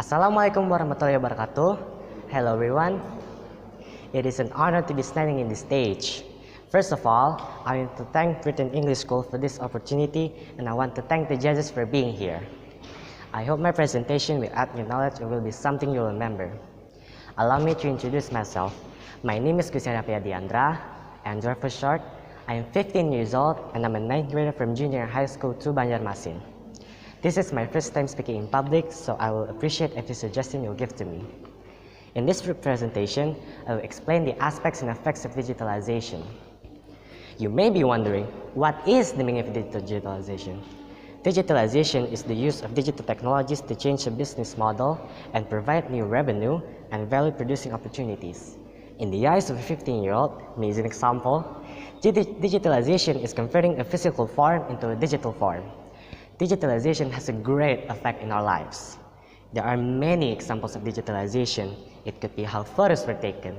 Assalamualaikum warahmatullahi wabarakatuh. Hello everyone. It is an honor to be standing in this stage. First of all, I want to thank Britain English School for this opportunity, and I want to thank the judges for being here. I hope my presentation will add new knowledge and will be something you'll remember. Allow me to introduce myself. My name is Gusti Rafi Adiandra, Andra for short. I am 15 years old and I'm a 9th grader from junior high school to Banjarmasin. This is my first time speaking in public, so I will appreciate any suggestion you'll give to me. In this presentation, I will explain the aspects and effects of digitalization. You may be wondering, what is the meaning of digitalization? Digitalization is the use of digital technologies to change a business model and provide new revenue and value-producing opportunities. In the eyes of a 15-year-old, me as an example, digitalization is converting a physical form into a digital form. Digitalization has a great effect in our lives. There are many examples of digitalization. It could be how photos were taken.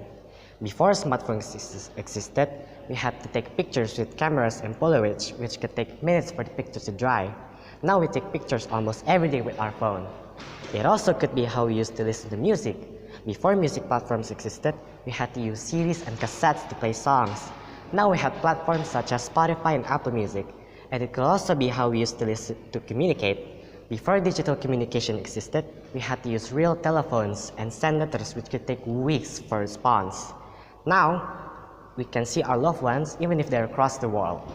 Before smartphones existed, we had to take pictures with cameras and Polaroids, which could take minutes for the pictures to dry. Now we take pictures almost every day with our phone. It also could be how we used to listen to music. Before music platforms existed, we had to use CDs and cassettes to play songs. Now we have platforms such as Spotify and Apple Music. And it could also be how we used to listen to communicate. Before digital communication existed, we had to use real telephones and send letters which could take weeks for response. Now, we can see our loved ones even if they're across the world.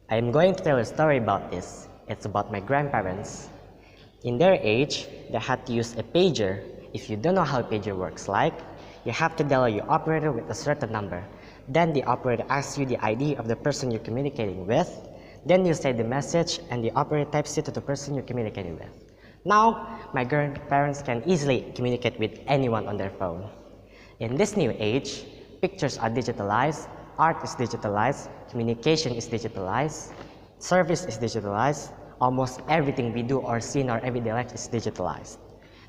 I am going to tell a story about this. It's about my grandparents. In their age, they had to use a pager. If you don't know how a pager works you have to dial your operator with a certain number. Then the operator asks you the ID of the person you're communicating with. Then you say the message and the operator types it to the person you're communicating with. Now, my grandparents can easily communicate with anyone on their phone. In this new age, pictures are digitalized, art is digitalized, communication is digitalized, service is digitalized, almost everything we do or see in our everyday life is digitalized.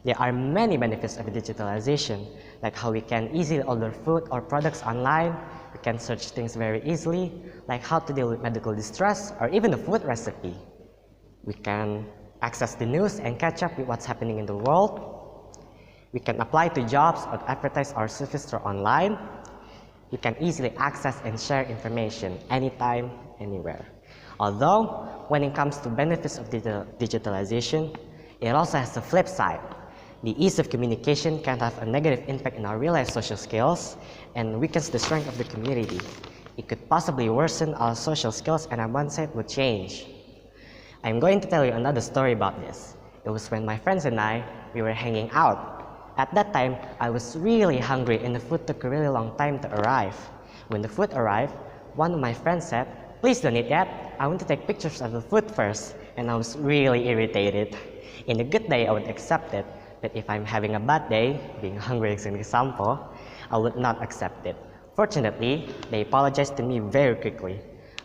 There are many benefits of digitalization, like how we can easily order food or products online, we can search things very easily, like how to deal with medical distress or even a food recipe. We can access the news and catch up with what's happening in the world. We can apply to jobs or advertise our service through online. We can easily access and share information anytime, anywhere. Although, when it comes to benefits of digitalization, it also has a flip side. The ease of communication can have a negative impact in our real-life social skills and weakens the strength of the community. It could possibly worsen our social skills and our mindset would change. I'm going to tell you another story about this. It was when my friends and we were hanging out. At that time, I was really hungry and the food took a really long time to arrive. When the food arrived, one of my friends said, "Please don't eat yet. I want to take pictures of the food first." And I was really irritated. In a good day, I would accept it. But if I'm having a bad day, being hungry is an example, I would not accept it. Fortunately, they apologized to me very quickly.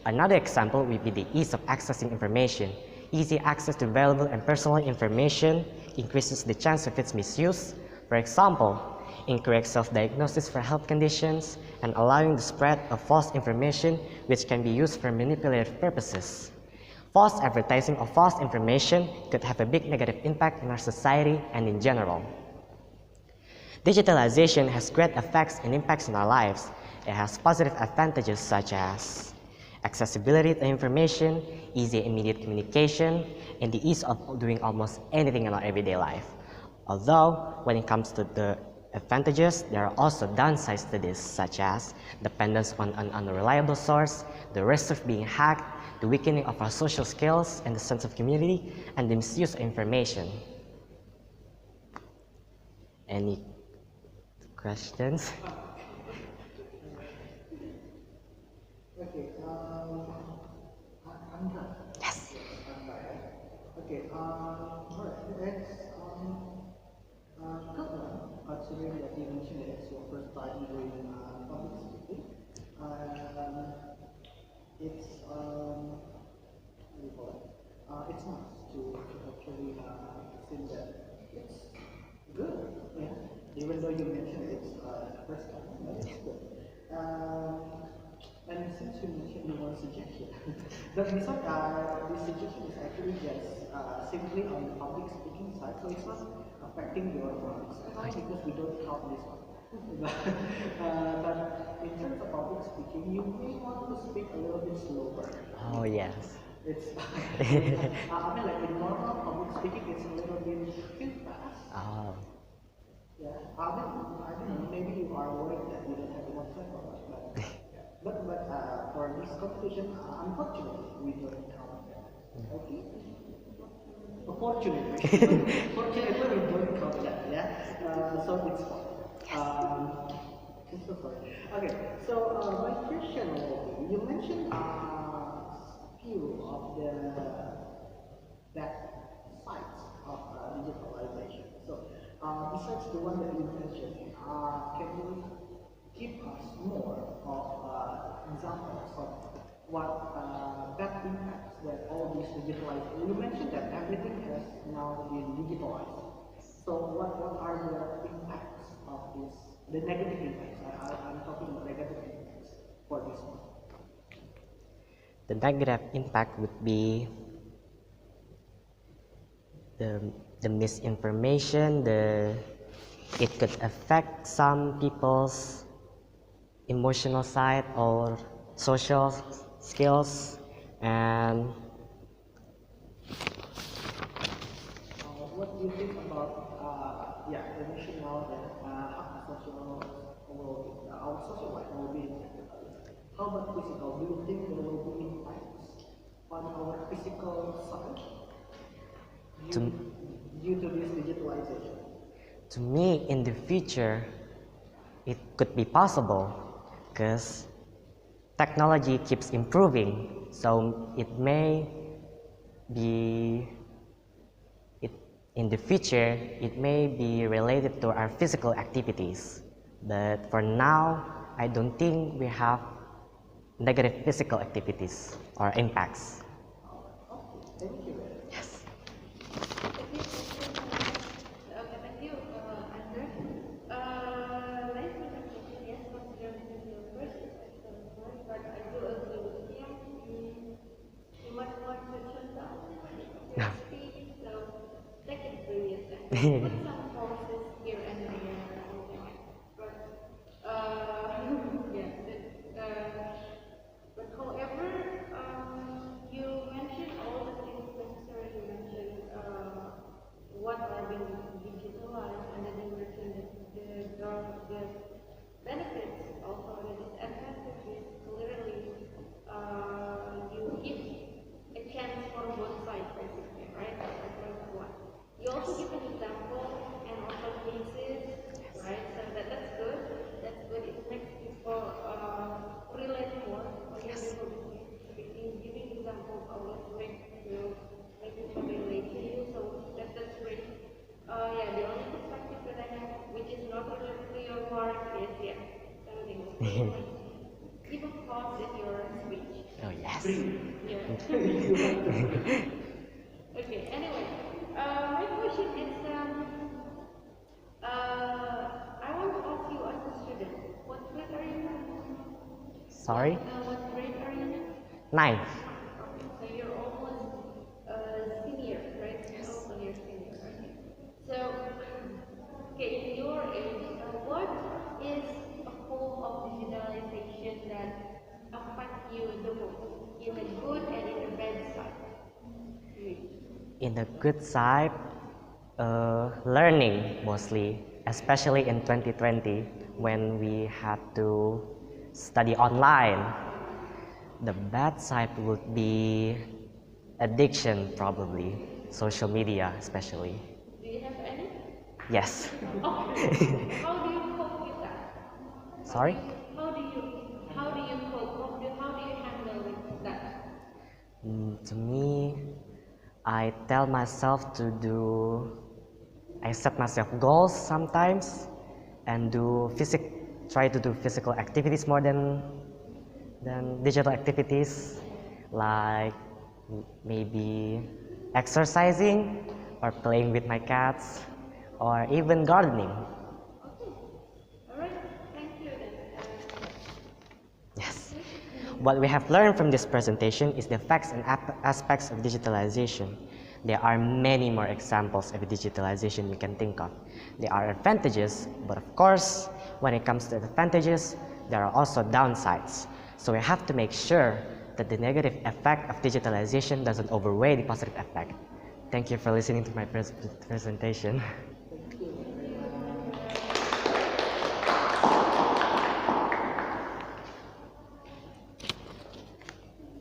Another example would be the ease of accessing information. Easy access to valuable and personal information increases the chance of its misuse. For example, incorrect self-diagnosis for health conditions and allowing the spread of false information which can be used for manipulative purposes. False advertising or false information could have a big negative impact in our society and in general. Digitalization has great effects and impacts on our lives. It has positive advantages such as accessibility to information, easy immediate communication, and the ease of doing almost anything in our everyday life. Although, when it comes to the advantages, there are also downsides to this, such as dependence on an unreliable source, the risk of being hacked, the weakening of our social skills and the sense of community, and the misuse of information. Any questions? Okay, Yes. Okay, let's considering that you mentioned that it's your first time doing public speaking. It's what do you call it? It's nice to actually think that it's good. Yeah. Even though you mentioned it's first time, but it's good. And since you mentioned you want suggestion, but this suggestion is actually just simply on the public speaking side, so it's not affecting your marks at all because we don't count this one. But in terms of public speaking, you may want to speak a little bit slower. Oh, yes. It's, I mean, like in normal public speaking, it's a little bit too fast. Oh. Yeah, I don't know, maybe you are worried that you don't have enough time for that, but for this competition, unfortunately, we don't count that. Okay? Fortunately, fortunately, we don't count that, yeah? So it's fine. So sorry. Okay, so my question will be, you mentioned few of the bad sides of digitalization. So, besides the one that you mentioned, can you give us more of examples of what bad impacts that all this digitalization? You mentioned that everything has now been digitalized. So, what are the impacts of this? The negative impacts. I'm talking about negative impacts for this one. The negative impact would be the misinformation, it could affect some people's emotional side or social skills, and What do you think about emotional and social well-being, our social life well-being? How about physical? Do you think there will be impacts on our physical side to, due to this digitalization? to me, in the future, it could be possible because technology keeps improving, so it may be in the future it may be related to our physical activities, but for now I don't think we have negative physical activities or impacts. Thank you. Yes. Okay, thank you, Andrew. Nice presentation. Yes, considering this is your first experiment, but I do agree with him. You might want to tune down your speed, so take it serious and put some pauses here and there. But yeah, but however, you mentioned all the things necessary. You mentioned what are being digitalized, and then you mentioned the benefits, also the disadvantages. Clearly, you give a chance for both sides, basically, right? That's one. You also give an example and also cases, right? So that's good. That's good. It makes people relate more. Yes. Giving examples always makes people relate to you. So that's great. Yeah, the only perspective that I have, which is not related to your work, is something. Keep a pause in your speech. Oh, yes. Yeah. Okay. Anyway, my question is, I want to ask you as a student, what grade are you now? Sorry? What grade are you now? 9. Okay, so you're almost senior, right? Yes. Also, you're senior, okay. So, okay, in your age, what is a form of digitalization that affects you the most, in a good and in a bad side? In the good side, learning mostly, especially in 2020 when we had to study online. The bad side would be addiction, probably, social media especially. Do you have any? Yes. Okay. How do you cope with that? Sorry? How do you cope? How do you handle with that? To me, I tell myself to do, I set myself goals sometimes and try to do physical activities more than digital activities, like maybe exercising or playing with my cats or even gardening. Okay. All right. Thank you then. Yes. What we have learned from this presentation is the facts and aspects of digitalization. There are many more examples of digitalization you can think of. There are advantages, but of course, when it comes to advantages, there are also downsides. So we have to make sure that the negative effect of digitalization doesn't outweigh the positive effect. Thank you for listening to my presentation.